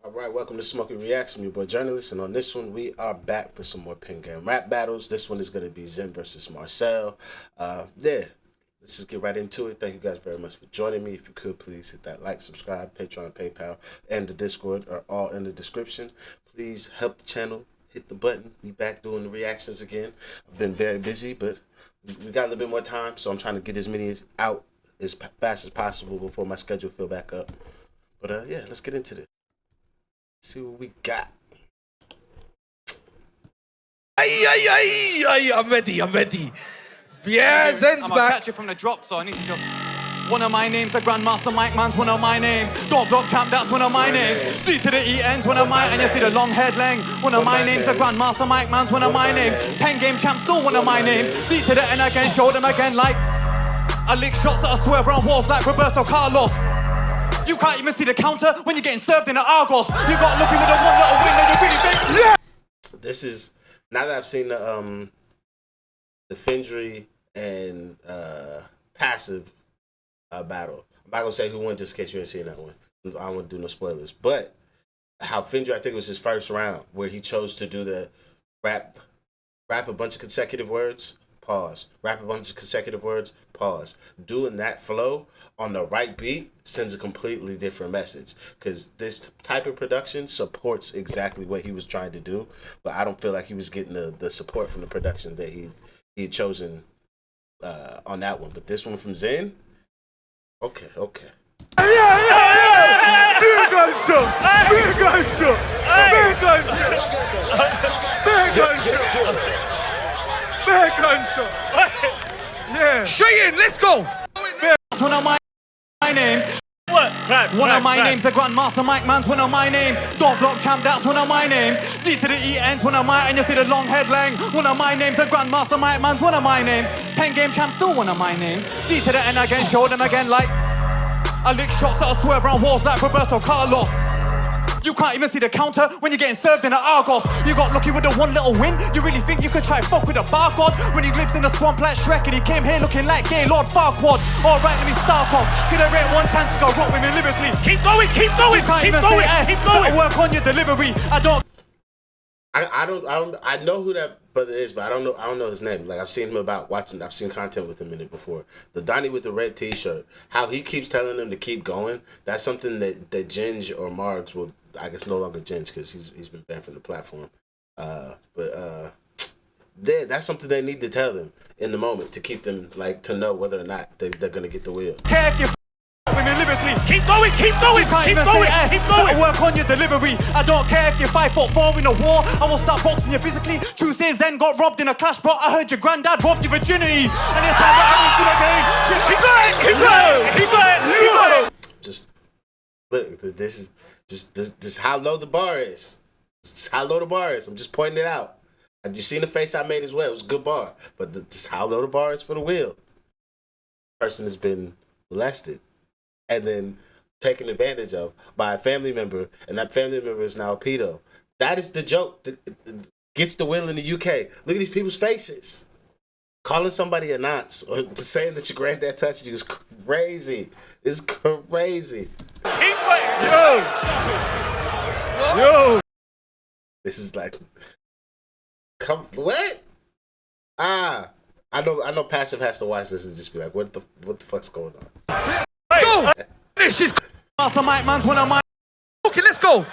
All right, welcome to Smokey Reacts. I'm your boy Jurnalist, and on this one, we are back for some more PenGame rap battles. This one is going to be ZEN versus Marcel. Let's just get right into it. Thank you guys very much for joining me. If you could, please hit that like, subscribe, Patreon, PayPal, and the Discord are all in the description. Please help the channel, hit the button. We back doing the reactions again. I've been very busy, but we got a little bit more time, so I'm trying to get as many out as fast as possible before my schedule fill back up. But yeah, let's get into this. See what we got. I'm ready. Yeah, Zen's I'm back. catch it from the drop, so I need to just... One of my names, a Grandmaster Mike Man's one of my names. Don't Vlog Champ, that's one of my names. C to the E ends, one of my... And you see the long head lang. One of my names, a Grandmaster Mike Man's one of my names. PenGame Champ, still one of my names. C to the N again, show them again like... I lick shots that I swerve around walls like Roberto Carlos. You can't even see the counter when you're getting served in the Argos. You got lucky with a one little win and you really think, yeah! This is, now that I've seen the Fendry and Passive battle, I'm not gonna say who won just in case you ain't seen that one. I don't want to do no spoilers. But how Fendry, I think it was his first round, where he chose to do the rap a bunch of consecutive words, pause. Rap a bunch of consecutive words, pause. Doing that flow on the right beat sends a completely different message, because this type of production supports exactly what he was trying to do, but I don't feel like he was getting the support from the production that he had chosen on that one. But this one from ZEN, okay. Yeah. Big gunshot. Yeah. Straight in, let's go. One of my names. What? One of my names, a Grandmaster Mike Man's one of my names. Don't Vlog Champ, that's one of my names. Z to the E ends, one of my... And you see the long head lang. One of my names, a Grandmaster Mike Man's one of my names. PenGame Champ, still one of my names. Z to the N again, show them again like... I lick shots that I swerve around walls like Roberto Carlos. You can't even see the counter when you're getting served in the Argos. You got lucky with the one little win. You really think you could try fuck with a bar god? When he lives in the swamp like Shrek and he came here looking like Gaylord Farquaad. Alright, let me start off. Could I rate one chance to go rock with me lyrically? Keep going. You can't even say S. Better work on your delivery. I know who that brother is, but I don't know his name. Like, I've seen him I've seen content with him in it before. The Donnie with the red t-shirt, how he keeps telling him to keep going, that's something that Ginge or Margs will, I guess no longer Ginge because he's been banned from the platform. That's something they need to tell them in the moment to keep them, like, to know whether or not they're gonna get the wheel. With me lyrically. Keep going. You can't even say S. Better work on your delivery. I don't care if you're 5'4" in a war. I will start boxing you physically. True say Zen got robbed in a clash, but I heard your granddad robbed your virginity. And it's time we're heading to the game. Keep going. Just look, this is how low the bar is. This is how low the bar is. I'm just pointing it out. And you seen the face I made as well. It was a good bar, but just how low the bar is for the wheel. Person has been molested and then taken advantage of by a family member, and that family member is now a pedo. That is the joke that gets the wheel in the UK. Look at these people's faces. Calling somebody a nonce or saying that your granddad touched you is crazy. It's crazy. Keep going. Yo. This is like, what? I know Passive has to watch this and just be like, what the fuck's going on? Let's go. This is Master Mike Man's one of my... okay, let's go.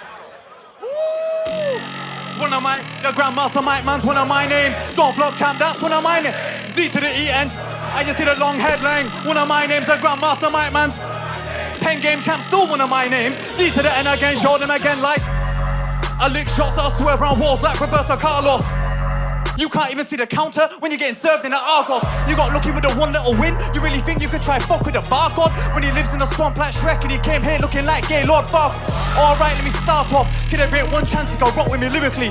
One of my... The Grandmaster Mike Man's one of my names. Don't Vlog Champ, that's one of my names. Z to the E end. I just see the long head lang. One of my names, the Grandmaster Mike Man's. PenGame Champ, still one of my names. Z to the N again, show them again like... I lick shots that I swerve around walls like Roberto Carlos. You can't even see the counter when you're getting served in the Argos. You got lucky with the one little win. You really think you could try fuck with a bar god? When he lives in the swamp like Shrek and he came here looking like Gaylord Farquaad. Alright, let me start off. Could I rate one chance to go rock with me lyrically?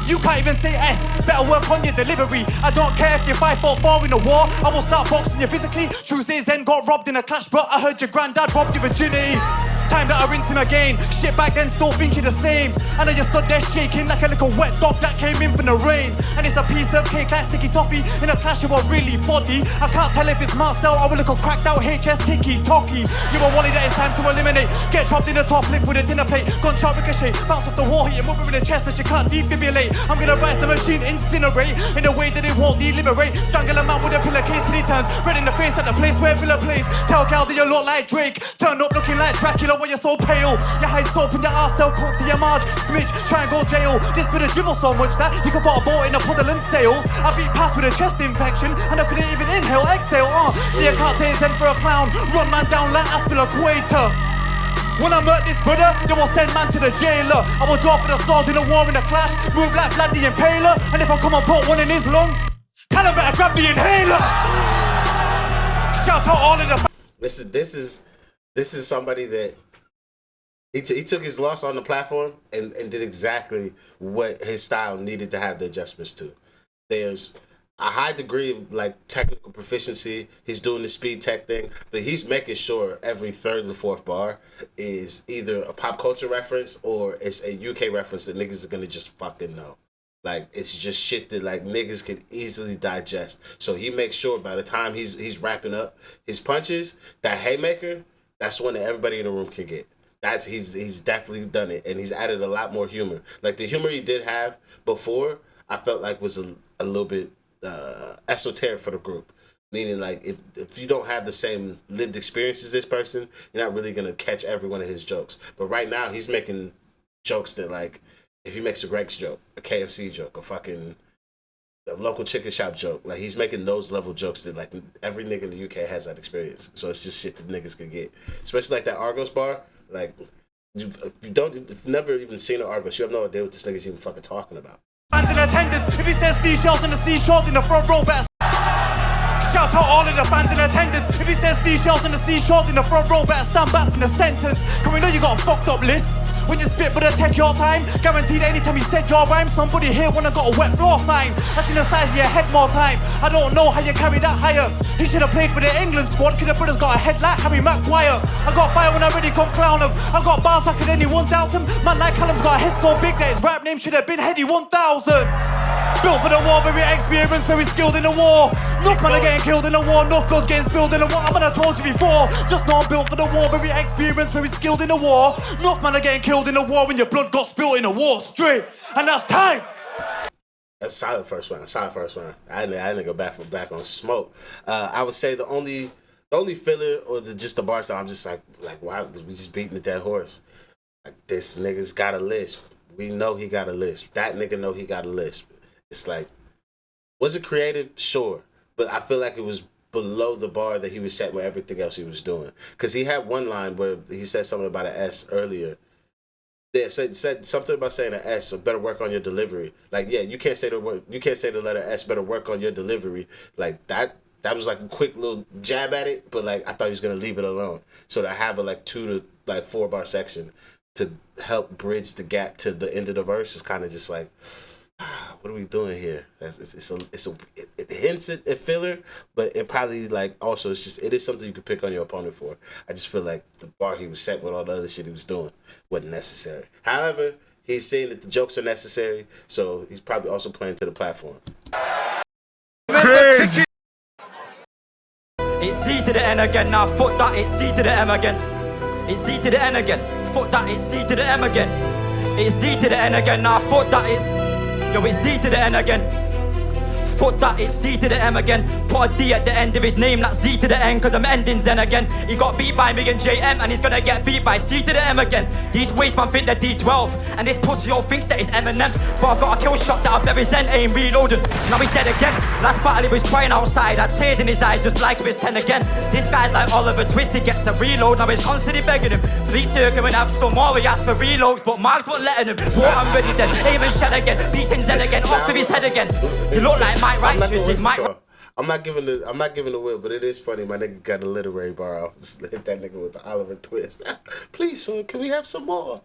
You can't even say S. Better work on your delivery. I don't care if you're 5'4" in a war. I will start boxing you physically. True say Zen got robbed in a clash, but I heard your granddad robbed your virginity. Time that I rinse him again. Shit back then, still thinking the same. And I just stood there shaking like a little wet dog that came in from the rain. And it's a piece of cake like sticky toffee in a clash of a really body. I can't tell if it's Marcel or a little cracked out HS ticky tocky. You're a wally that it's time to eliminate. Get chopped in the top lip with a dinner plate. Gunshot ricochet, bounce off the wall, hit your mother in the chest that you can't defibrillate. I'm gonna rise the machine, incinerate in a way that it won't deliberate. Strangle a man with a pillowcase till he turns red in the face at the place where Villa plays. Tell gal that you look like Drake. Turn up looking like Dracula when you're so pale. You hide soap in your arsehole, coat to your marge. Smidge, try and go jail. This bit of dribble so much that you can put a boat in a puddle and sail. I beat past with a chest infection and I couldn't even inhale, exhale. See I can't take Zen for a clown. Run man down like Aspilaquator. When I murder this brother, they will send man to the jailer. I will draw for the sword in a war in a clash. Move like Vlad the Impaler. And if I come and put one in his lung, tell him better grab the inhaler. Shout out all of the This is somebody that he took his loss on the platform and did exactly what his style needed to have the adjustments to. There's a high degree of like technical proficiency. He's doing the speed tech thing, but he's making sure every third or fourth bar is either a pop culture reference or it's a UK reference that niggas are gonna just fucking know. Like, it's just shit that like niggas can easily digest. So he makes sure by the time he's wrapping up his punches, that haymaker, that's one that everybody in the room can get. He's definitely done it, and he's added a lot more humor. Like the humor he did have before, I felt like was a little bit esoteric for the group. Meaning, like, if you don't have the same lived experience as this person, you're not really gonna catch every one of his jokes. But right now, he's making jokes that, like, if he makes a Greg's joke, a KFC joke, a local chicken shop joke, like, he's making those level jokes that, like, every nigga in the UK has that experience. So it's just shit that niggas can get. Especially like that Argos bar, like, if you've never even seen an Argos, you have no idea what this nigga's even fucking talking about. Fans in attendance, if he says seashells in the seashore in the front row, better shout out all of the fans in attendance. If he says seashells in the seashore in the front row, better stand back from the sentence. Cause we know you got a fucked up list. When you spit, but it'll take your time. Guaranteed anytime you said your rhyme, somebody here wanna got a wet floor sign. I've seen the size of your head more time. I don't know how you carry that higher. He should have played for the England squad, cause the brother's got a head like Harry Maguire. I got fire when I really come clown him. I got bars, how could anyone doubt him? Man like Callum's got a head so big that his rap name should have been Heady 1000. Built for the war, very experienced, very skilled in the war. Enough man are getting killed in the war, enough blood's getting spilled in the war. I mean, I told you before, just know I'm built for the war, very experienced, very skilled in the war. Enough man are getting killed in the war when your blood got spilled in the war straight. And that's time. That's solid first round. I didn't go back on smoke. I would say the only filler or just the bar style, I'm just like why we just beating the dead horse? Like, this nigga's got a lisp. We know he got a lisp. That nigga know he got a lisp. It's like, was it creative? Sure. But I feel like it was below the bar that he was setting with everything else he was doing. Because he had one line where he said something about an S earlier. Yeah, said something about saying an S, so better work on your delivery. Like, yeah, you can't say the letter S, better work on your delivery. Like, that was like a quick little jab at it, but like I thought he was gonna leave it alone. So to have a like 2 to 4 bar section to help bridge the gap to the end of the verse is kind of just like, what are we doing here? It hints at filler, but it probably like also it is something you could pick on your opponent for. I just feel like the bar he was set with all the other shit he was doing wasn't necessary. However, he's saying that the jokes are necessary, so he's probably also playing to the platform. Crazy. It's Z to the N again, now fuck that, it's C to the M again. It's Z to the N again, fuck that, it's C to the M again. It's Z to the N again, now fuck that, it's Z to the N again. Fuck that, it's C to the M again. Put a D at the end of his name, that's Z to the N, cause I'm ending Zen again. He got beat by me and JM, and he's gonna get beat by C to the M again. These waste man think they're D12, and this pussy all thinks that he's Eminem. But I've got a kill shot that I bury Zen, ain't reloading. Now he's dead again. Last battle he was crying outside, had tears in his eyes just like he was 10 again. This guy's like Oliver Twist, he gets a reload. Now he's constantly begging him, please sir, come and have some more. He asked for reloads, but Mark's won't letting him. Boy, I'm ready then, aim and shed again, beating Zen again, off with his head again. You look like Mike Righteous, I'm not giving the whip, but it is funny. My nigga got a literary bar. I'll just hit that nigga with the Oliver Twist. Please, sir, can we have some more?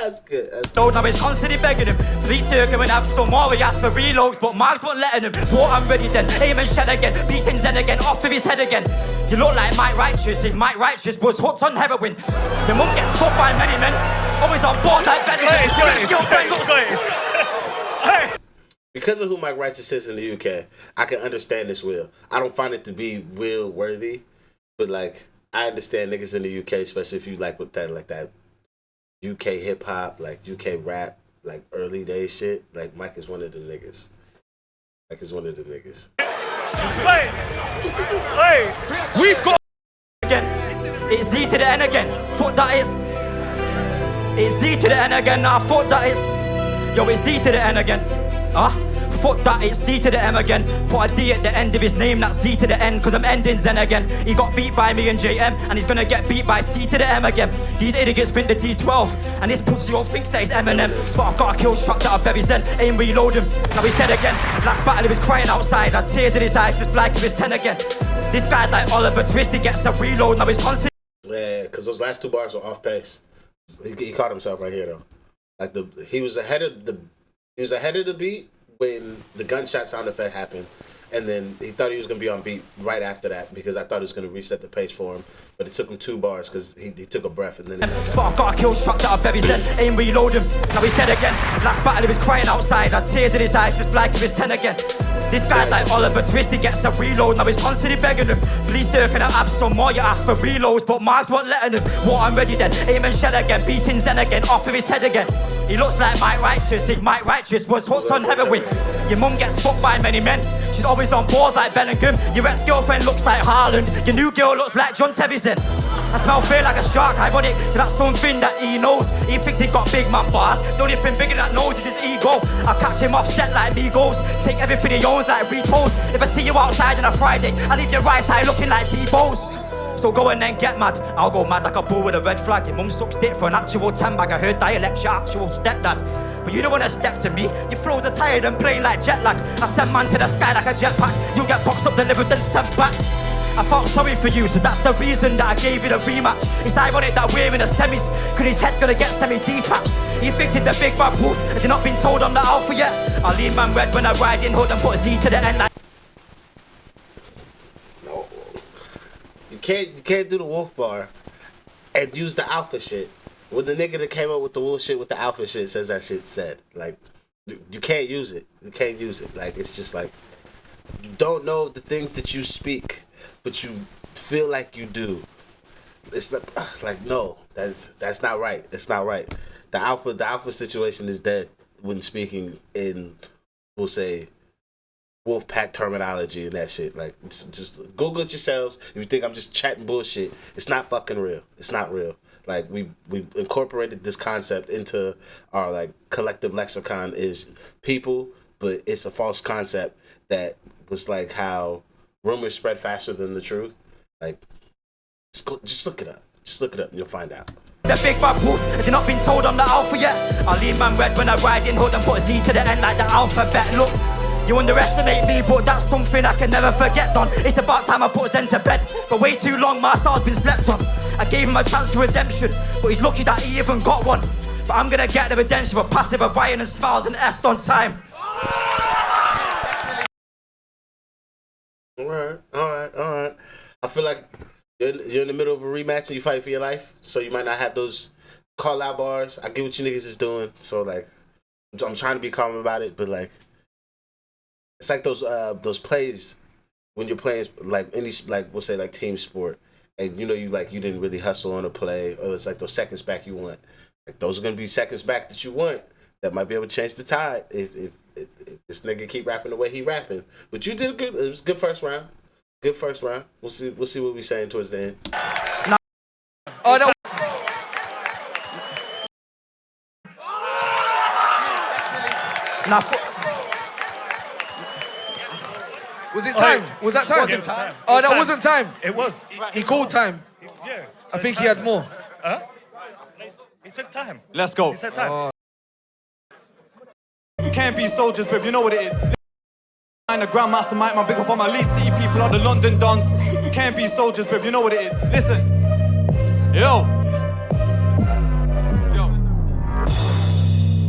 That's good. So now he's constantly begging him, please sir, come and have some more. He asked for reloads, but Mark's won't letting him. Boy, I'm ready then, aim and shed again, beating Zen again, off with his head again. You look like Mike Righteous if Mike Righteous was hooked on heroin. Your mum gets fucked by many men, always on board like Benny. Because of who Mike Righteous is in the UK, I can understand this Will. I don't find it to be Will worthy, but like I understand niggas in the UK, especially if you like with that like that UK hip hop, like UK rap, like early day shit. Like Mike is one of the niggas. Mike is one of the niggas. Hey, we've got Again, it's Z to the N again. Fuck that is. It's Z to the N again. Nah, fuck that is. Yo, it's Z to the N again. Fuck that, it's C to the M again. Put a D at the end of his name, that's Z to the N, cause I'm ending Zen again. He got beat by me and JM, and he's gonna get beat by C to the M again. These idiots think the D12, and this pussy all thinks that he's Eminem. But I've got a kill shot that I bury Zen, aim reload him, now he's dead again. Last battle he was crying outside, had tears in his eyes, just like he was 10 again. This guy's like Oliver Twist, he gets a reload, now he's constantly. Yeah, cause those last two bars were off pace. He caught himself right here though. Like he was ahead of the beat when the gunshot sound effect happened, and then he thought he was gonna be on beat right after that because I thought it was gonna reset the pace for him, but it took him 2 bars because he took a breath and then. But I've got a kill shot that I bury Zen, aim reload him, now he's dead again. Last battle he was crying outside, had tears in his eyes, just like he was 10 again. This guy's like Oliver Twist, he gets a reload, now he's constantly begging him. Please sir, can I have some more? You asked for reloads, but Mars won't letting him. What, I'm ready then, aim and shell again, beating Zen again, off of his head again. He looks like Mike Righteous if Mike Righteous was hooked on heroin. Your mum gets fucked by many men, she's always on boards like Bellingham. Your ex-girlfriend looks like Haaland, your new girl looks like John Tevison. I smell fear like a shark, ironic, so that's something that he knows. He thinks he got big man bars, the only thing bigger that knows is his ego. I'll catch him off set like Migos, take everything he owns like repos. If I see you outside on a Friday, I leave your right side looking like D-Bows. So go and then get mad, I'll go mad like a bull with a red flag. Your mum sucks dick for an actual 10 bag, I heard dialect your actual stepdad. But you don't wanna step to me, your flows are tired and plain like jet lag. I send man to the sky like a jetpack, you get boxed up, delivered then sent back. I felt sorry for you, so that's the reason that I gave you the rematch. It's ironic that we're in the semis, cause his head's gonna get semi-detached. He thinks he's the big bad wolf, and you're not been told I'm the alpha yet. I'll leave man red when I ride in hood and put a Z to the end like. No. You can't do the wolf bar and use the alpha shit. When the nigga that came up with the wolf shit with the alpha shit says that shit said. Like, you can't use it. You can't use it. Like, it's just like, you don't know the things that you speak, but you feel like you do. It's like no, that's not right. That's not right. The alpha situation is dead when speaking in, we'll say, wolf pack terminology and that shit. Like, just Google it yourselves. If you think I'm just chatting bullshit, it's not fucking real. It's not real. Like, we incorporated this concept into our like collective lexicon is people, but it's a false concept that was like how rumors spread faster than the truth. Like, just look it up. Just look it up and you'll find out. The big bad wolf, if you're not been told I'm the alpha yet. I'll leave man red when I ride in hood and put a Z to the end like the alphabet. Look, you underestimate me, but that's something I can never forget, Don. It's about time I put Zen to bed. For way too long, Marcel's been slept on. I gave him a chance for redemption, but he's lucky that he even got one. But I'm gonna get the redemption for passive of Ryan and smiles and F'd on time. Alright. I feel like you're in the middle of a rematch and you fight for your life, so you might not have those call-out bars. I get what you niggas is doing, so like, I'm trying to be calm about it, but like, it's like those plays when you're playing like any like we'll say like team sport, and you know you didn't really hustle on a play, or it's like those seconds back you want. Like those are gonna be seconds back that you want that might be able to change the tide if this nigga keep rapping the way he rapping. But you did good. It was a good first round. Good first round. We'll see what we saying towards the end. Oh no. Was it time? Was that time? Wasn't time. Oh, that wasn't time. It was. He called time. Yeah. I think he had more. Huh? He took time. Let's go. He said time. You can't be soldiers, but you know what it is. I'm the Grandmaster Mike, man, big up on my lead city people are the London Dons. You can't be soldiers, but you know what it is. Listen. Yo.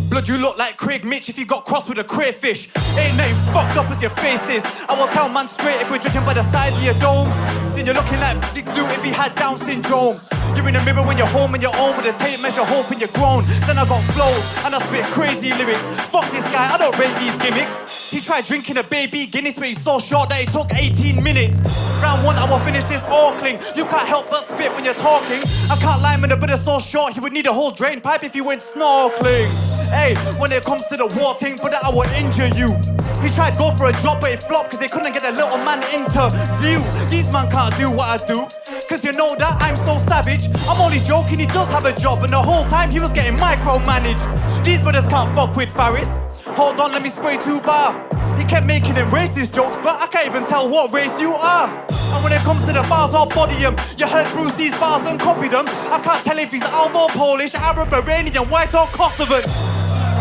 Blood Would you look like Craig Mitch if you got crossed with a crayfish? Ain't nothing fucked up as your face is. I will tell man straight, if we're judging by the size of your dome, then you're looking like Big Zoo if he had Down syndrome. You're in the mirror when you're home and you're on with a tape measure, hoping you're grown. Then I got flows and I spit crazy lyrics. Fuck this guy, I don't rate these gimmicks. He tried drinking a baby Guinness, but he's so short that it took 18 minutes. Round one, I will finish this orkling. You can't help but spit when you're talking. I can't lie, man, the bit is so short, he would need a whole drain pipe if he went snorkeling. Hey, when it comes to the war thing, but I will injure you. He tried go for a job, but it flopped because they couldn't get a little man interview. These man can't do what I do, cause you know that I'm so savage. I'm only joking, he does have a job, and the whole time he was getting micromanaged. These brothers can't fuck with Faris. Hold on, let me spray 2 bar. He kept making them racist jokes, but I can't even tell what race you are. And when it comes to the bars, I'll body him. You heard Brucey's bars and copied them. I can't tell if he's Albo, Polish, Arab, Iranian, white or Kosovan.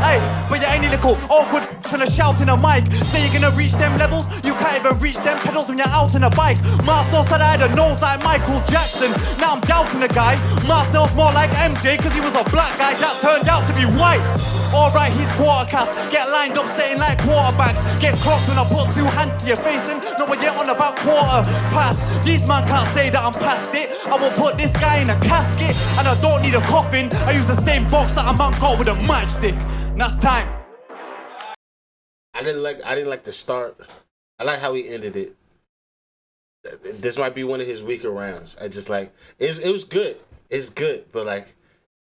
Hey, but you're any little awkward trying to shout in a mic. Say you're gonna reach them levels, you can't even reach them pedals when you're out on a bike. Marcel said I had a nose like Michael Jackson. Now I'm doubting the guy. Marcel's more like MJ cause he was a black guy that turned out to be white. Alright, he's quarter cast. Get lined up saying like quarterbacks. Get clocked when I put 2 hands to your face and know what you're on about quarter past. These man can't say that I'm past it. I will put this guy in a casket and I don't need a coffin. I use the same box that a man got with a matchstick. That's time. I didn't like the start. I like how he ended it. This might be one of his weaker rounds. I just like it was good. It's good, but like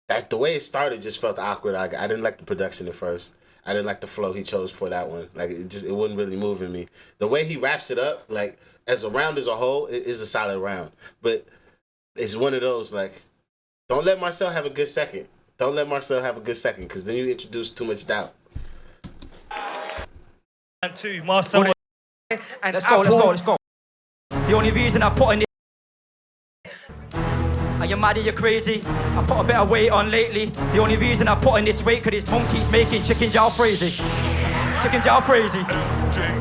that the way it started just felt awkward. I didn't like the production at first. I didn't like the flow he chose for that one. Like it wasn't really moving me. The way he wraps it up, like as a round as a whole, it is a solid round. But it's one of those like, don't let Marcel have a good second. Don't let Marcel have a good second, because then you introduce too much doubt. And 2, Marcel. And Let's go. The only reason I put in this. Are you mad? Are you crazy? I put a bit of weight on lately. The only reason I put in this weight, cause this monkey's making chicken jalfrezi. Chicken jalfrezi.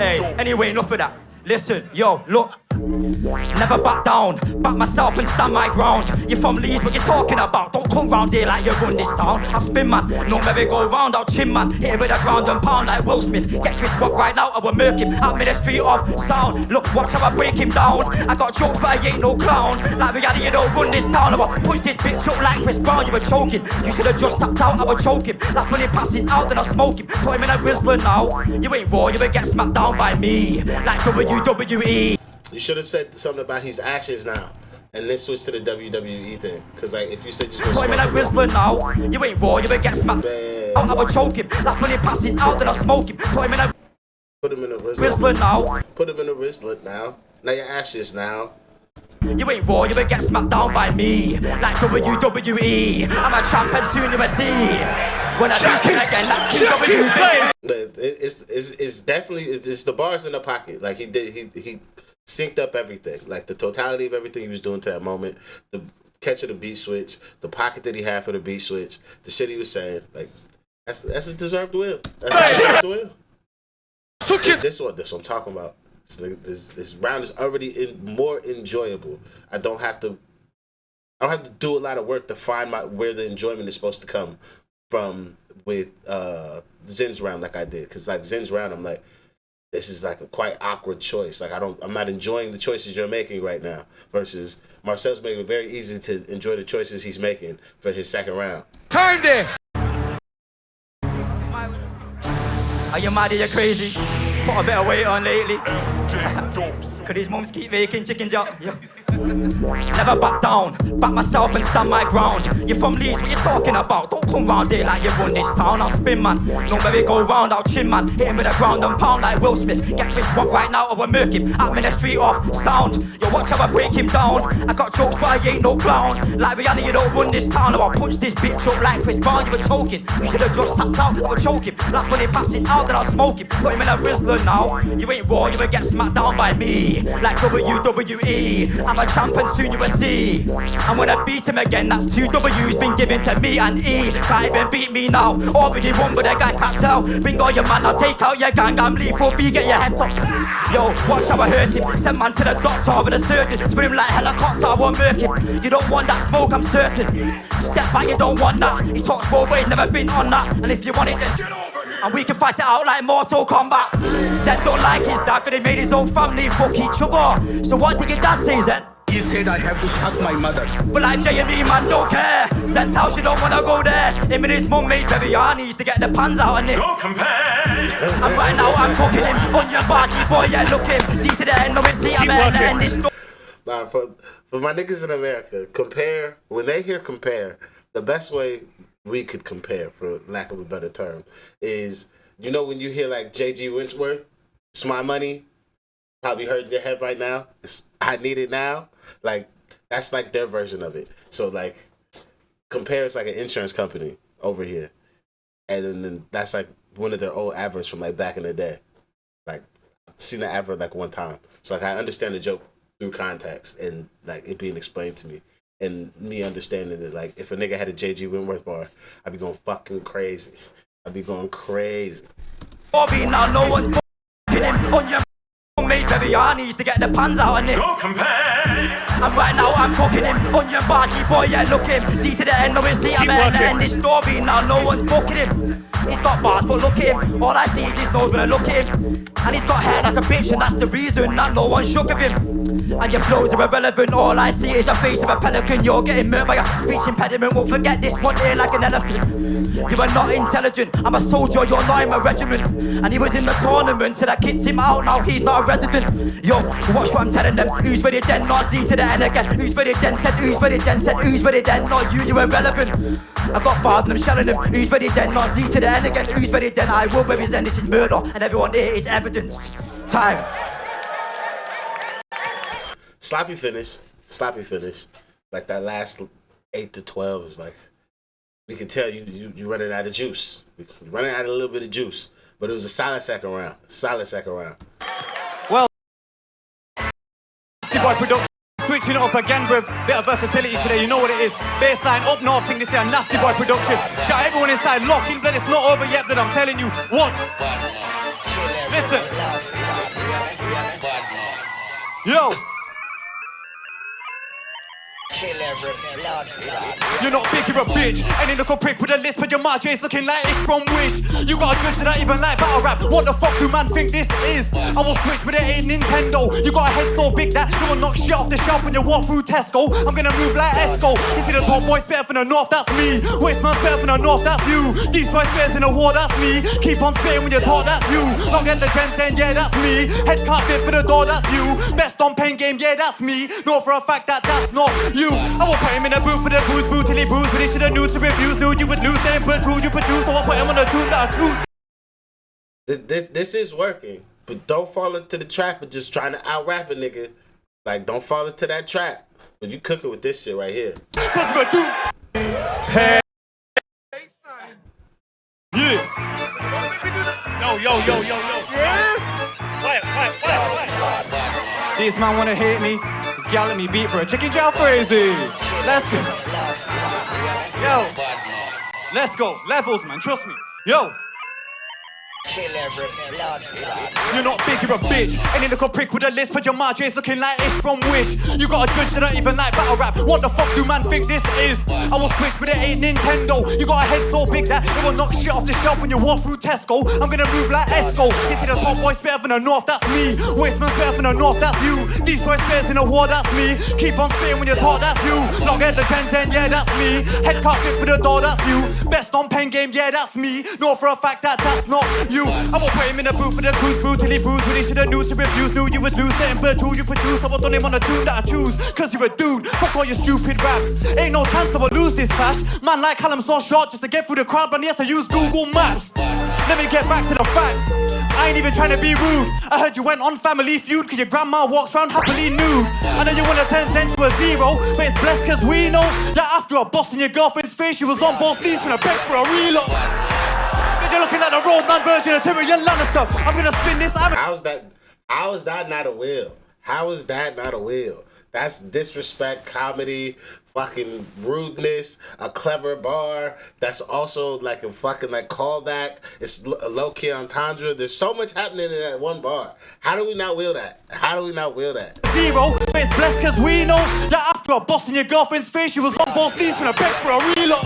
Hey, anyway, enough of that. Listen, yo, look. Never back down, back myself and stand my ground. You're from Leeds, what you talking about? Don't come round here like you run this town. I spin man, no merry-go round, I'll chin man. Hit with a ground and pound like Will Smith. Get Chris Rock right now, I will murk him out Ministry of Sound. Look, watch how I break him down. I got jokes but I ain't no clown. Like reality, you don't run this town. I will punch this bitch up like Chris Brown. You were choking, you should have just tapped out, I will choke him. Like when he passes out, then I'll smoke him. Put him in a Rizzler now. You ain't raw, you will get smacked down by me. Like WWE. You should have said something about his ashes now, and then switch to the WWE thing. Cause like if you said just put him in a Rizzler now, you ain't raw, you will get smacked out, I will choke him. Like when he passes out, then I'll smoke him. Put him in a Rizzler now. Put him in a Rizzler now. Now your ashes now. You ain't raw, you will get smacked down by me. Like WWE, I'm a champ and soon you will see. When I do it again, that's WWE. It's definitely it's the bars in the pocket. Like he synced up everything, like the totality of everything he was doing to that moment, the catch of the beat switch, the pocket that he had for the beat switch, the shit he was saying, like that's a deserved win. That's a deserved win. This one I'm talking about. This round is already more enjoyable. I don't have to do a lot of work to find where the enjoyment is supposed to come from with ZEN's round like I did, because like ZEN's round I'm like, this is like a quite awkward choice. Like I'm not enjoying the choices you're making right now. Versus Marcel's making it very easy to enjoy the choices he's making for his second round. Time there. Are you mad? Are you crazy? Put a bit of weight on lately. Cause these mums keep making chicken job. Yeah. Never back down, back myself and stand my ground. You're from Leeds, what you talking about? Don't come round here like you run this town. I'll spin man, no merry-go round, I'll chin man. Hit him with a ground and pound like Will Smith. Get Chris Rock right now, I will murk him out Ministry of Sound. Yo, watch how I break him down. I got jokes but I ain't no clown. Like reality, you don't run this town. I will punch this bitch up like Chris Brown. You were choking, you should have just tapped out, I will choke him. Like when he passes out, then I'll smoke him. Put him in a Rizzler now. You ain't raw, you will get smacked down by me. Like WWE, I'm a a champ and soon you will see. And when I beat him again, that's 2 W's been given to me and E. Can't even beat me now, already won but the guy can't tell. Bring all your man, I'll take out your gang, I'm lethal B, get your heads up. Yo, watch how I hurt him, send man to the doctor with a surgeon. Spin him like helicopter, I won't murk him. You don't want that smoke, I'm certain. Step back, you don't want that. He talks road, but he's never been on that. And if you want it, then and we can fight it out like Mortal Kombat. Dad don't like his dad, but he made his own family fuck each other. So what did your dad say, Zen? He said I have to suck my mother. But like J and me, man, don't care. Zen's house, you don't wanna go there. Him and his mum made biryani to get the pans out of it. Don't compare. And right now I'm cooking him on your party, boy, yeah, look him. See to the end of it, see I'm at the end this story. Nah, for my niggas in America, compare, when they hear compare, the best way we could compare, for lack of a better term, is, you know, when you hear like J.G. Wentworth, it's my money, probably heard in your head right now, it's I need it now, like, that's like their version of it. So like, compare is like an insurance company over here, and then that's like one of their old adverts from like back in the day. Like, I've seen the advert like one time, so like I understand the joke through context and like it being explained to me. And me understanding that, like, if a nigga had a J.G. Wentworth bar, I'd be going fucking crazy. I'd be going crazy. Bobby, now no one's him on your made biryani to get the pans out of it. Don't compare. And right now I'm cooking him on your party, boy, yeah, look him. See to the end of it, see I'm at the end this story. Now no one's booking him. He's got bars, but look him. All I see is his nose when I look him. And he's got hair like a bitch, and that's the reason that no one shook of him. And your flows are irrelevant, all I see is your face of a pelican. You're getting murdered by a speech impediment. Won't forget this one here like an elephant. You are not intelligent, I'm a soldier, you're not in my regiment. And he was in the tournament, so that kicked him out, now he's not a resident. Yo, watch what I'm telling them. Who's ready then, not Z to the N again. Who's ready then, said who's ready then, said who's ready then, not you, you're irrelevant. I got bars and I'm shelling them. Who's ready then, not Z to the N again. Who's ready then, I will represent this is murder. And everyone here is evidence. Time. Sloppy finish. Like that last 8 to 12 is like, we can tell you running out of juice. You're running out of a little bit of juice. But it was a solid second round. Well, boy production. Switching it up again with bit of versatility today, you know what it is. Baseline up north, think this is a nasty boy production. Shout everyone inside, lock in, blood, it's not over yet, blood, I'm telling you. Watch. Listen. Yo. You're not big, you're a bitch. Any little prick with a list, but your margins looking like it's from Wish. You got a judge that even like battle rap. What the fuck do man think this is? I will switch, but it ain't Nintendo. You got a head so big that you will knock shit off the shelf when you walk through Tesco. I'm gonna move like Esco. You see the top boys better from the north, that's me. Wasteman's better from the north, that's you. Destroy spares in the war, that's me. Keep on spitting when you talk, that's you. Long end the gents, then yeah, that's me. Head can't fit for the door, that's you. Best on PenGame, yeah, that's me. Know for a fact that that's not you. I will put him in a booth for the booze, brutally bruised. When he should have knew to refuse, knew you would lose. Then put true, you produce. So I'll put him on the tune that I choose. This is working, but don't fall into the trap of just trying to out-rap a nigga. Like, don't fall into that trap. But you cooking with this shit right here. Cause we're doing. Hey. Yeah. Yo. Yeah? What? These man wanna hate me. This gal let me beat for a chicken jowl crazy. Let's go. Yo. Let's go. Levels, man. Trust me. Yo. You're not big, you're a bitch. Any little prick with a list, but your margins looking like it's from Wish. You got a judge that don't even like battle rap. What the fuck do man think this is? I will switch, but it ain't Nintendo. You got a head so big that it will knock shit off the shelf when you walk through Tesco. I'm gonna move like Esco. You see the top boys better than the north, that's me. Wasteman's better than the north, that's you. Destroy spares in the war, that's me. Keep on spitting when you talk, that's you. Long head the Gen 10, yeah, that's me. Head can't fit for the door, that's you. Best on PenGame, yeah, that's me. Know for a fact that that's not you. I will put him in a booth for the cruise, brutally bruised. When he should have knew to refuse, knew you would lose. Letting bird true, you produce. I will done him on a tune that I choose. Cause you're a dude, fuck all your stupid raps. Ain't no chance I will lose this clash. Man like Callum so short just to get through the crowd, but he has to use Google Maps. Let me get back to the facts. I ain't even trying to be rude. I heard you went on Family Feud cause your grandma walks around happily nude. I know you wanna turn 10 to a 0, but it's blessed cause we know that after a boss in your girlfriend's face, she was on both knees trying to beg for a reload. You're looking at the roadman version of Tyrion Lannister. I'm gonna spin this. How is that not a wheel? How is that not a wheel? That's disrespect, comedy, fucking rudeness, a clever bar. That's also like a fucking like callback. It's a low key entendre. There's so much happening in that one bar. How do we not will that? How do we not will that? Zero, but it's blessed cause we know that after a boss in your girlfriend's face, she was on both knees trying to beg for a reload.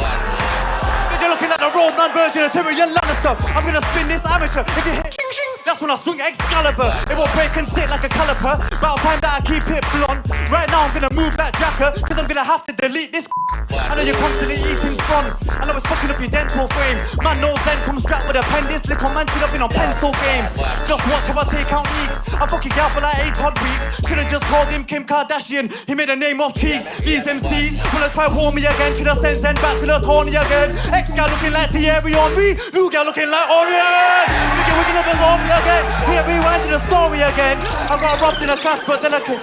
You're looking at the roadman version of Tyrion Lannister. I'm gonna spin this amateur. If you hit shing shing, that's when I swing Excalibur. It will break and stick like a caliper. About time that I keep it blonde. Right now I'm gonna move that jacker, cause I'm gonna have to delete this. I know you're constantly eating from. I know it's fucking up your dental frame. My nose then comes strapped with appendix. Little man should have been on pencil game. Just watch how I take out leaks. I fucking gal for like 8 odd weeks. Should've just called him Kim Kardashian. He made a name off cheeks. These MCs wanna try warm me again. Should've sent Zen back to the Tony again. Ex-gal looking like Thierry Henry. New gal looking like Henry again. Thinking we can up and on me again. Here rewind to the story again. I got robbed in a clash, but then I could.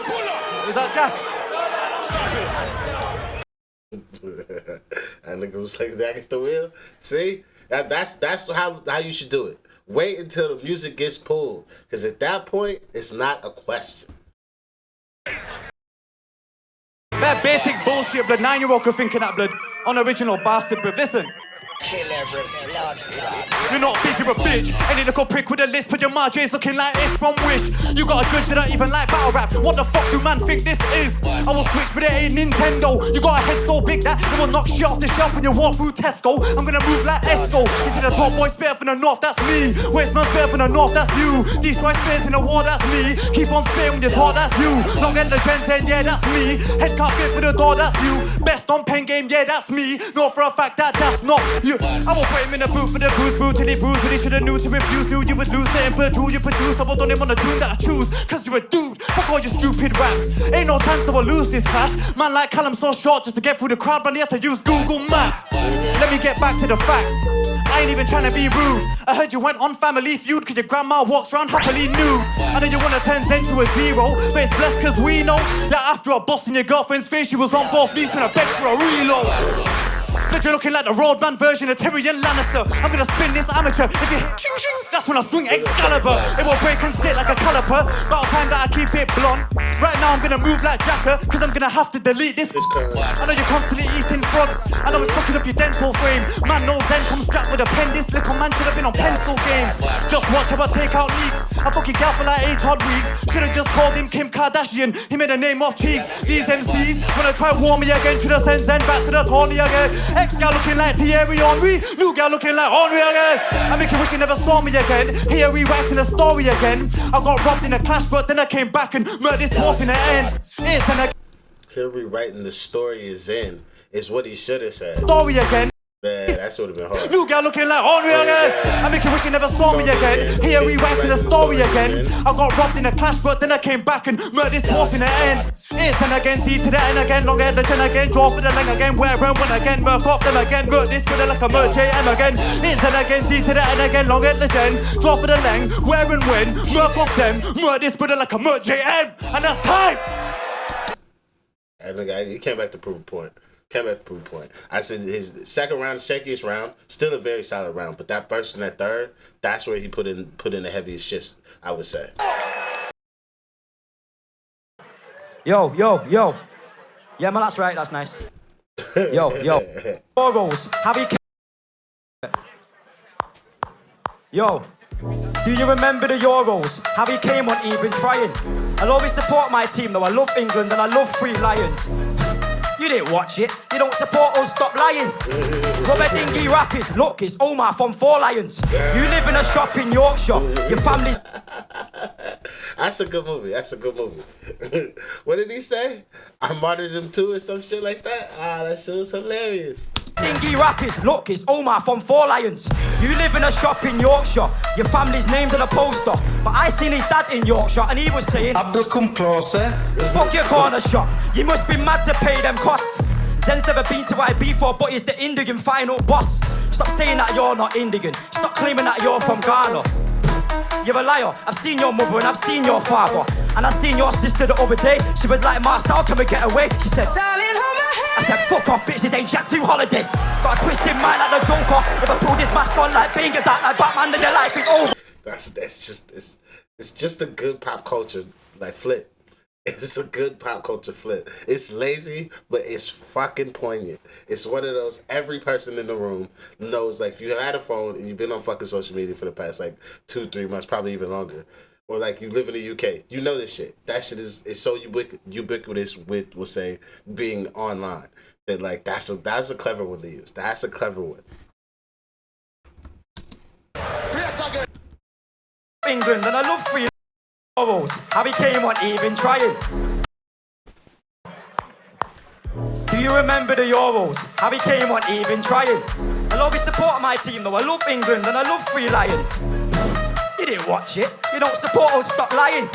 Is that Jack? And nigga was like, "Did I get the wheel?" See, that's how you should do it. Wait until the music gets pulled, because at that point, it's not a question. That basic bullshit, blood. 9-year-old could think of that, blood. Unoriginal bastard, but listen. You're not big, you're a bitch. Any little prick with a list, put your margins looking like Ish from Wish. You got a judge that don't even like battle rap. What the fuck do man think this is? I will switch, but it ain't Nintendo. You got a head so big that it will knock shit off the shelf when you walk through Tesco. I'm gonna move like Esco. You see the top boy spit from the north, that's me. West man spit from the north, that's you. These try spits in the war, that's me. Keep on spitting when you talk, that's you. Long end the gents end, yeah, that's me. Head can't fit for the door, that's you. Best on pen game, yeah, that's me. Know for a fact that that's not you. I will put him in the booth for the booze, boo till he bruised. Till he should've knew to refuse. Knew you would lose, letting per true you produce. I will done him on the tune that I choose. Cause you're a dude, fuck all your stupid raps. Ain't no chance I will lose this clash. Man like Callum so short just to get through the crowd, man, he had to use Google Maps. Let me get back to the facts. I ain't even trying to be rude. I heard you went on Family Feud cause your grandma walks around happily nude. I know you wanna turn Zen to a 0, but it's blessed cause we know that after a boss in your girlfriend's face, she was on both knees trying to beg for a reload. Look, you're looking like the roadman version of Tyrion Lannister. I'm gonna spin this amateur. If you hit shing shing, that's when I swing Excalibur. It will break and stick like a caliper. About time that I keep it blonde. Right now I'm gonna move like Jacker, cause I'm gonna have to delete this. I know you're constantly eating frog. I know it's fucking up your dental frame. Man knows then comes strapped with appendix. Little man should have been on pencil game. Just watch how I take out leaks. I fucking gal for like 8 odd weeks. Should've just called him Kim Kardashian. He made a name off cheeks. These MCs wanna try warm me again. Should've sent Zen back to the Tony again. Ex-gal looking like Thierry Henry. New gal looking like Henry again. I make you wish you never saw me again. Here rewriting the story again. I got robbed in a clash, but then I came back and murdered this dwarf in the end. It's an Here rewriting the story is in. Is what he should have said. story again. Man, that would have been hard. New gal looking like Henry again. I make you wish you never saw me again. Here rewriting the story again. I got robbed in a clash, but then I came back and murdered this dwarf in the end. It's an again, Z to the N again. Long head, the 10 again. Draw for the length again. Where and when again. Murk off them again. Murk this with like a murk JM again. It's an again, Z to the N again. Long head, the 10. Draw for the length. Where and when. Murk off them. Murk this with like a murk JM. And that's time. And the guy, he came back to prove a point. I said his second round, shakiest round, still a very solid round. But that first and that third, that's where he put in the heaviest shifts, I would say. Yo. Yeah, man, that's right, that's nice. Yo. Euros, have you... Yo, do you remember the Euros? How he came on even trying? I'll always support my team, though I love England and I love Three Lions. You didn't watch it, you don't support us, stop lying. Rubber Dinghy Rapids, look, it's Omar from Four Lions. You live in a shop in Yorkshire, your family's... That's a good movie. What did he say? I martyred him too or some shit like that? That shit was hilarious. Dinghy Rapids, look, it's Omar from Four Lions. You live in a shop in Yorkshire, your family's named on a poster. But I seen his dad in Yorkshire and he was saying, Abdul, come closer. fuck your corner shop, you must be mad to pay them costs. Zen's never been to IB4, but he's the Indian final boss. Stop saying that you're not Indian, stop claiming that you're from Ghana. You're a liar, I've seen your mother and I've seen your father. And I seen your sister the other day, she was like, Marcel, can we get away? She said, darling, hold my hand. I said, fuck off, bitch, this ain't Jet 2 holiday. Got a twisted mind like the Joker. If I pull this mask on like Banger, that like Batman, then your life is over. It's just a good pop culture like flip. It's a good pop culture flip. It's lazy, but it's fucking poignant. It's one of those every person in the room knows. Like, if you had a phone and you've been on fucking social media for the past like 2-3 months, probably even longer, or like you live in the UK, you know this shit. That shit is so ubiquitous with, we'll say, being online. That like that's a clever one to use. That's a clever one. England and I love free euros. How he came on even trying. Do you remember the Euros? How he came on even trying. I'll always support my team though. I love England and I love Three Lions. You didn't watch it. You don't support us, stop lying.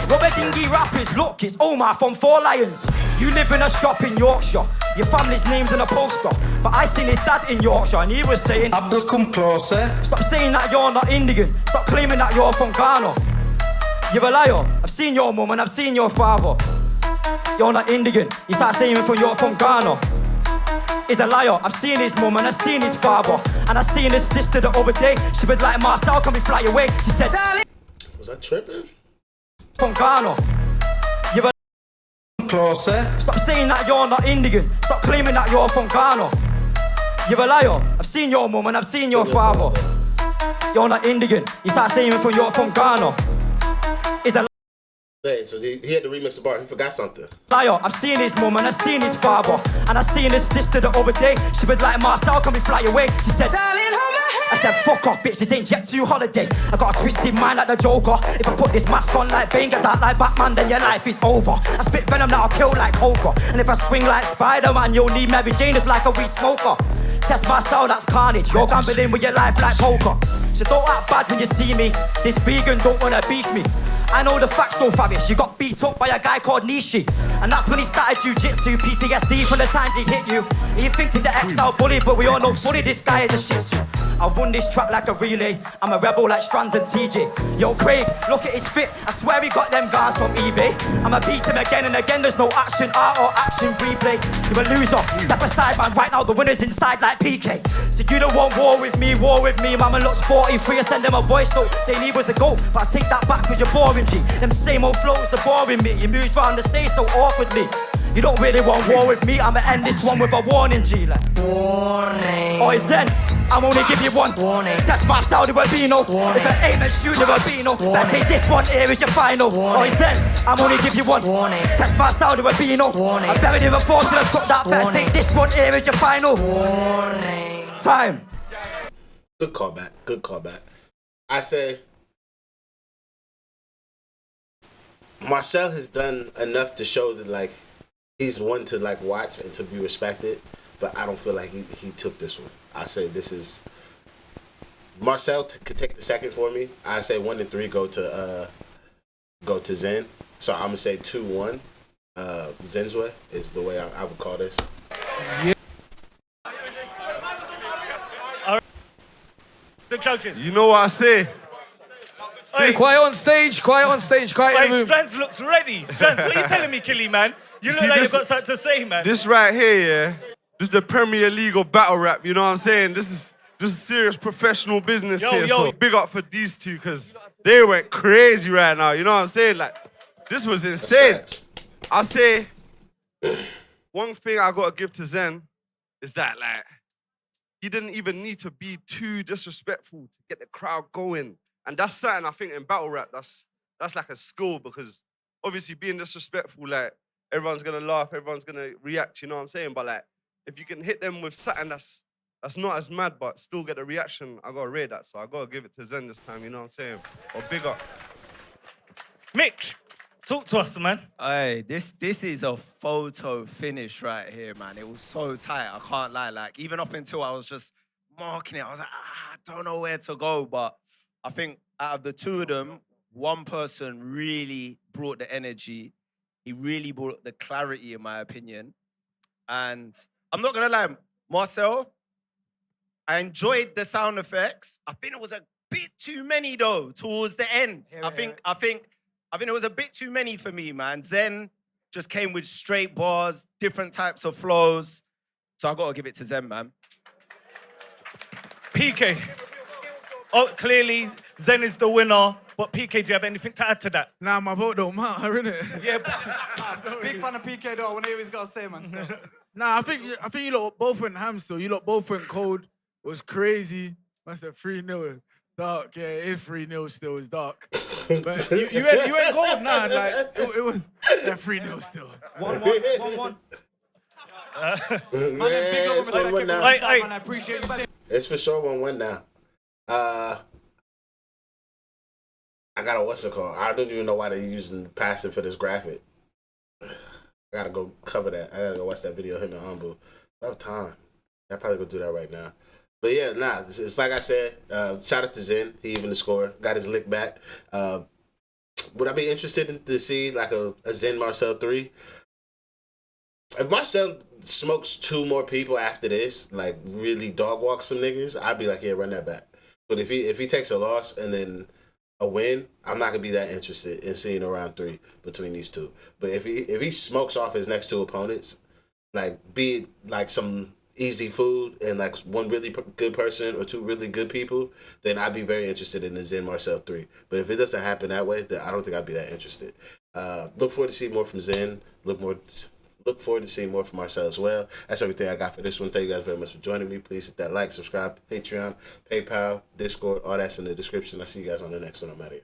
Rubber dinghy rappers, look, it's Omar from Four Lions. You live in a shop in Yorkshire. Your family's name's on a poster. But I seen his dad in Yorkshire and he was saying, Abdul, come closer. stop saying that you're not Indian. Stop claiming that you're from Ghana. You're a liar. I've seen your mum and I've seen your father. You're not Indian. You start saying you're from Ghana. He's a liar. I've seen his mum and I've seen his father. And I seen his sister the other day. She was like, Marcel, can we fly away? She said, darling. Was I tripping? From Ghana. You're a Closer. Stop saying that you're not Indian. Stop claiming that you're from Ghana. You're a liar. I've seen your mum and I've seen your father. You're not Indian. You start saying you're from Ghana. He's a Hey, so he had to remix the bar. He forgot something. liar. I've seen his mum and I've seen his father. And I seen his sister the other day. She was like, Marcel, can we fly away? She said, darling, hold my hand. I said, fuck off, bitch, this ain't jet to holiday. I got a twisted mind like the Joker. If I put this mask on like Bane, get that like Batman, then your life is over. I spit venom that I'll kill like Cobra. And if I swing like Spider-Man, you'll need Mary Jane just like a weed smoker. Test my soul, that's carnage. You're gambling with your life like poker. So don't act bad when you see me. This vegan don't wanna beat me. I know the facts though, Fabius. You got beat up by a guy called Nishi. And that's when he started jiu-jitsu. PTSD from the times he hit you. He thinks he's the XL bully, but we all know fully this guy is a shih tzu. I run this track like a relay. I'm a rebel like Strands and TJ. Yo, Craig, look at his fit. I swear he got them guns from eBay. I'ma beat him again and again. There's no action, art or action replay. You're a loser. Step aside, man. Right now the winner's inside like PK. So you don't want war with me, war with me. Mama looks 43. I send him a voice note saying he was the GOAT. But I take that back cause you're boring, G. Them same old flows, the boring me. You moves round the stage so awkwardly. You don't really want war with me. I'ma end this one with a warning, G. Like, warning. Oi, Zen, I'm only give you one. Warning. Test my style, there will be no. Warning. If it ain't meant shoot, there will be no. Better take this one here is your final. Oi, Zen, I'm only give you one. Warning. Test my style, there will be no. Warning. I buried him before, should have took that. Better take this one here is your final. Warning. Time. Good callback. Good callback. I say Marcel has done enough to show that like he's one to like watch and to be respected, but I don't feel like he took this one. I say this is Marcel could take the second for me. I say 1 and 3 go to Zen. So I'm gonna say 2-1. Zen's way is the way I would call this. Yeah. The judges. You know what I say? Hey, Quiet on stage, quiet in the room. Strands looks ready. Strands, what are you telling me, Killy, man? You look See, like this- you've got something to say, man. This right here, yeah, this is the Premier League of battle rap, you know what I'm saying? This is serious professional business here, so big up for these two, because they went crazy right now, you know what I'm saying? Like, this was insane. I say, one thing I gotta give to Zen is that, like, he didn't even need to be too disrespectful to get the crowd going. And that's something I think in battle rap, that's like a skill, because obviously being disrespectful, like, everyone's gonna laugh, everyone's gonna react, you know what I'm saying? But like, if you can hit them with something that's not as mad, but still get a reaction, I gotta rate that. So I gotta give it to Zen this time, you know what I'm saying? Or big up. Mitch, talk to us, man. Hey, this is a photo finish right here, man. It was so tight, I can't lie. Like, even up until I was just marking it, I was like, I don't know where to go. But I think out of the two of them, one person really brought the energy. He really brought the clarity, in my opinion. And I'm not gonna lie, Marcel, I enjoyed the sound effects. I think it was a bit too many though, towards the end. I think it was a bit too many for me, man. Zen just came with straight bars, different types of flows. So I gotta give it to Zen, man. PK. Oh, clearly, Zen is the winner. But PK, do you have anything to add to that? Nah, my vote don't matter, innit? Yeah. Big fan of PK though. I want to hear what he's got to say, man. Still. Nah, I think you lot both went ham still. You lot both went cold. It was crazy. I said 3-0. Dark, yeah, it is 3-0 still. It's dark. But you went cold, nah. Like it was 3-0 still. 1-1. Man, it's 1-1 now. I appreciate you. It's for sure 1-1 now. I got a what's it called? I don't even know why they're using passive for this graphic. I gotta go cover that. I gotta go watch that video of him and Ambu. I have time. I'll probably go do that right now. But yeah, nah, it's like I said, shout out to Zen. He even the score. Got his lick back. Would I be interested to see like a Zen Marcel 3? If Marcel smokes 2 more people after this, like really dog walks some niggas, I'd be like, yeah, run that back. But if he takes a loss and then a win, I'm not gonna be that interested in seeing a round 3 between these two. But if he smokes off his next 2 opponents, like be it like some easy food and like 1 really good person or 2 really good people, then I'd be very interested in the Zen Marcel 3. But if it doesn't happen that way, then I don't think I'd be that interested. Look forward to see more from Zen. Look forward to seeing more from Marcel as well. That's everything I got for this one. Thank you guys very much for joining me. Please hit that like, subscribe, Patreon, PayPal, Discord, all that's in the description. I'll see you guys on the next one. I'm out of here.